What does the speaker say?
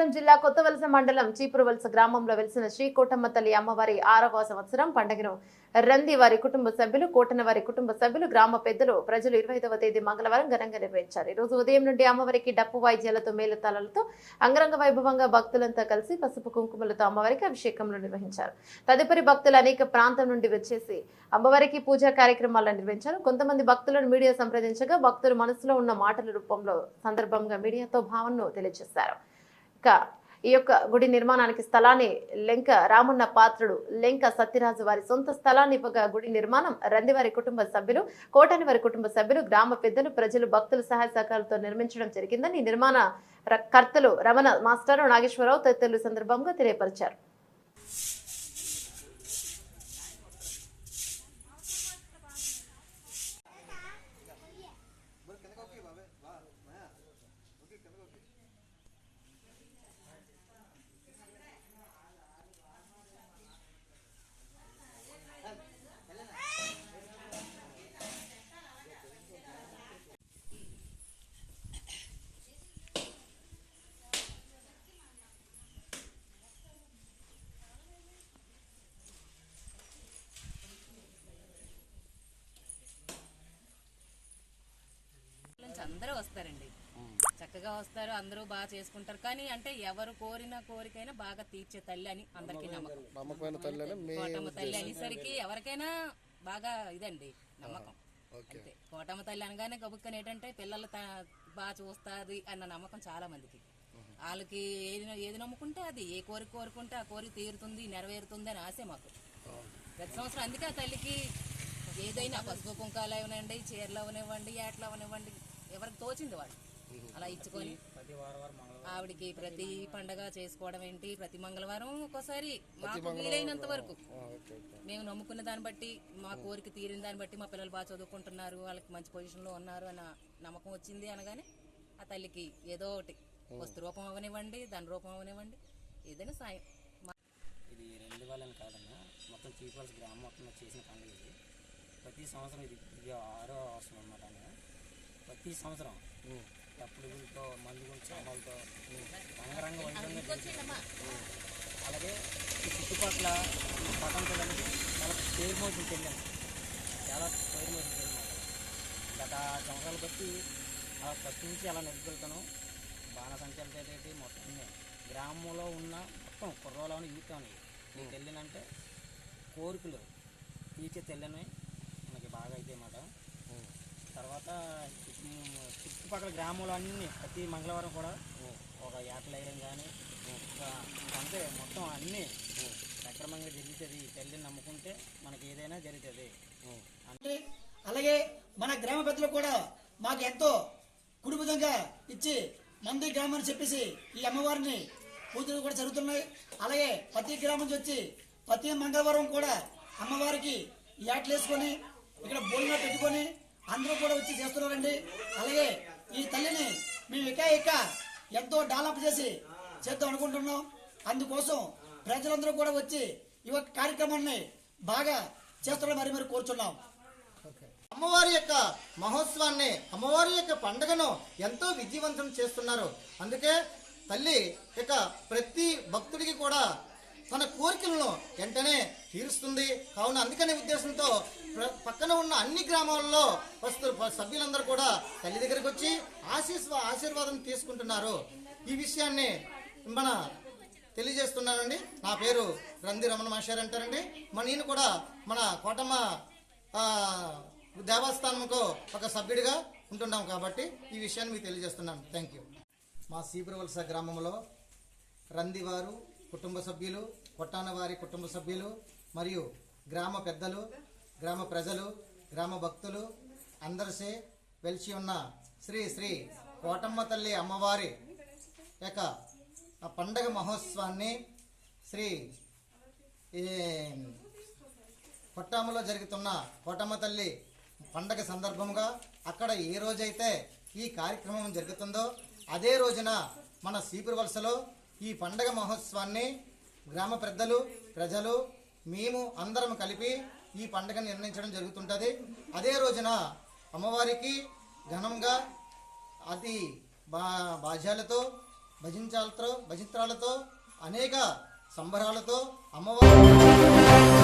శ్రీకాకుళం జిల్లా కొత్తవలస మండలం చీపురువలస గ్రామంలో వెలిసిన శ్రీ కోటమ్మ తల్లి అమ్మవారి 6వ సంవత్సరం పండుగను రంది వారి కుటుంబ సభ్యులు, కోటన వారి కుటుంబ సభ్యులు, గ్రామ పెద్దలు, ప్రజలు 25వ తేదీ మంగళవారం ఘనంగా నిర్వహించారు. ఈ రోజు ఉదయం నుండి అమ్మవారికి డప్పు వాయిద్యాలతో, మేళతాళాలతో అంగరంగ వైభవంగా భక్తులంతా కలిసి పసుపు కుంకుమలతో అమ్మవారికి అభిషేకంలో నిర్వహించారు. తదుపరి భక్తులు అనేక ప్రాంతం నుండి వచ్చేసి అమ్మవారికి పూజా కార్యక్రమాలను నిర్వహించారు. కొంతమంది భక్తులను మీడియా సంప్రదించగా భక్తులు మనసులో ఉన్న మాటల రూపంలో సందర్భంగా మీడియాతో భావనను తెలియజేశారు. ఈ యొక్క గుడి నిర్మాణానికి స్థలాన్ని లెంక రామన్న పాత్రుడు, లెంక సత్యరాజు వారి సొంత స్థలాన్ని ఇవ్వగా గుడి నిర్మాణం రందివారి కుటుంబ సభ్యులు, కోటని వారి కుటుంబ సభ్యులు, గ్రామ పెద్దలు, ప్రజలు, భక్తుల సహాయ సహకారాలతో నిర్మించడం జరిగిందని నిర్మాణ కర్తలు రమణ మాస్టర్, నాగేశ్వరరావు తదితరులు సందర్భంగా తెలియపరిచారు. అందరూ వస్తారండి, చక్కగా వస్తారు, అందరూ బాగా చేసుకుంటారు. కానీ అంటే ఎవరు కోరిన కోరికైనా బాగా తీర్చే తల్లి అని అందరికీ నమ్మకం. కోటమ్మ తల్లి అనేసరికి ఎవరికైనా బాగా ఇదండి నమ్మకం. అంతే, కోటమ్మ తల్లి అనగానే గబుక్కని ఏంటంటే పిల్లలు బాగా చూస్తుంది అన్న నమ్మకం చాలా మందికి. వాళ్ళకి ఏది నమ్ముకుంటే అది, ఏ కోరిక కోరుకుంటే ఆ కోరిక తీరుతుంది, నెరవేరుతుంది అని ఆశే మాకు ప్రతి సంవత్సరం. అందుకే ఆ తల్లికి ఏదైనా పసుపు కుంకాలు అవనివ్వండి, చీరలు అవనివ్వండి, ఏట్లు అవనివ్వండి, ఎవరికి తోచింది వాళ్ళు అలా ఇచ్చుకొని ఆవిడికి ప్రతి పండగ చేసుకోవడం ఏంటి, ప్రతి మంగళవారం ఒక్కోసారి మాకు వీలైనంత వరకు మేము నమ్ముకున్న దాన్ని బట్టి, మా కోరిక తీరిన దాన్ని బట్టి, మా పిల్లలు బాగా చదువుకుంటున్నారు, వాళ్ళకి మంచి పొజిషన్లో ఉన్నారు అన్న నమ్మకం వచ్చింది అనగానే ఆ తల్లికి ఏదో ఒకటి వస్తు రూపం అవనివ్వండి, దాని రూపం అవనివ్వండి, ఏదైనా సాయం. ఇది రెండు వాళ్ళని కాదన్నా, మొత్తం చీపురువలస గ్రామం మొత్తం చేసిన పండుగ ఇది. ప్రతి సంవత్సరం ఇది 6వ సంవత్సరం అన్నమాట. ప్రతి సంవత్సరం తప్పుడుతో, మందుగుండు చామాలతో రంగరంగ వైభవంగా. అలాగే ఈ చుట్టుపక్కల ఈ పట్టణంతో అనేది చాలా పేరు మోసిన చెల్లాం, చాలా పేరు మోసిన చెల్లి. గత సంవత్సరాలు బట్టి అలా ఫస్ట్ నుంచి అలా నెగ్గుతాను. బాణసంచలతో అయితే మొత్తం గ్రామంలో ఉన్న మొత్తం కుర్రోళ్ళని యూతని నీకు వెళ్ళినంటే కోరికలు తీర్చే తెల్లని మనకి బాగా అయితే అన్నమాట. తర్వాత చుట్టుపక్కల గ్రామంలో అన్నీ ప్రతి మంగళవారం కూడా ఒక యాటలు వేయడం కానీ అంతే మొత్తం అన్నీ సక్రమంగా జరుగుతుంది. తల్లిని నమ్ముకుంటే మనకి ఏదైనా జరుగుతుంది. అలాగే మన గ్రామ పెద్దలు కూడా మాకు ఎంతో కుటుంబంగా ఇచ్చి మంది గ్రామాన్ని చెప్పేసి ఈ అమ్మవారిని పూజలు కూడా జరుగుతున్నాయి. అలాగే ప్రతి గ్రామం నుంచి వచ్చి ప్రతి మంగళవారం కూడా అమ్మవారికి యాట్లు వేసుకొని ఇక్కడ భోజనం పెట్టుకొని అందరూ కూడా వచ్చి చేస్తున్నారండి. అలాగే ఈ తల్లిని మేము ఇక ఎంతో డెవలప్ చేసి చేద్దాం అనుకుంటున్నాం. అందుకోసం ప్రజలందరూ కూడా వచ్చి ఈ కార్యక్రమాన్ని బాగా చేస్తున్నారు, మరి కోరుచున్నాం. అమ్మవారి యొక్క మహోత్సవాన్ని, అమ్మవారి యొక్క పండుగను ఎంతో విజయవంతం చేస్తున్నారు. అందుకే తల్లి యొక్క ప్రతి భక్తుడికి కూడా తన కోరికలను వెంటనే తీరుస్తుంది. కావున అందుకనే ఉద్దేశంతో పక్కన ఉన్న అన్ని గ్రామాల్లో సభ్యులందరూ కూడా తల్లి దగ్గరికి వచ్చి ఆశీర్వాదం తీసుకుంటున్నారు. ఈ విషయాన్ని మన తెలియజేస్తున్నానండి. నా పేరు రంది రమణ మాస్టర్ అంటారండి. నేను కూడా మన కోటమ్మ దేవస్థానంకు ఒక సభ్యుడిగా ఉంటున్నాం కాబట్టి ఈ విషయాన్ని మీకు తెలియజేస్తున్నాను. Thank you. మా చీపురువలస గ్రామంలో రందివారు కుటుంబ సభ్యులు, కొట్టాన వారి కుటుంబ సభ్యులు మరియు గ్రామ పెద్దలు, గ్రామ ప్రజలు, గ్రామ భక్తులు అందరిసే వెలిసి ఉన్న శ్రీ శ్రీ కోటమ్మ తల్లి అమ్మవారి యొక్క పండగ మహోత్సవాన్ని శ్రీ కొట్టామలో జరుగుతున్న కోటమ్మ తల్లి పండగ సందర్భంగా అక్కడ ఏ రోజైతే ఈ కార్యక్రమం జరుగుతుందో అదే రోజున మన చీపురువలసలో ఈ పండగ మహోత్సవాన్ని గ్రామ పెద్దలు, ప్రజలు, మేము అందరం కలిపి ఈ పండుగను నిర్ణయించడం జరుగుతుంటుంది. అదే రోజున అమ్మవారికి ఘనంగా అతి బాధ్యాలతో భజింత్రాలతో అనేక సంబరాలతో అమ్మవారు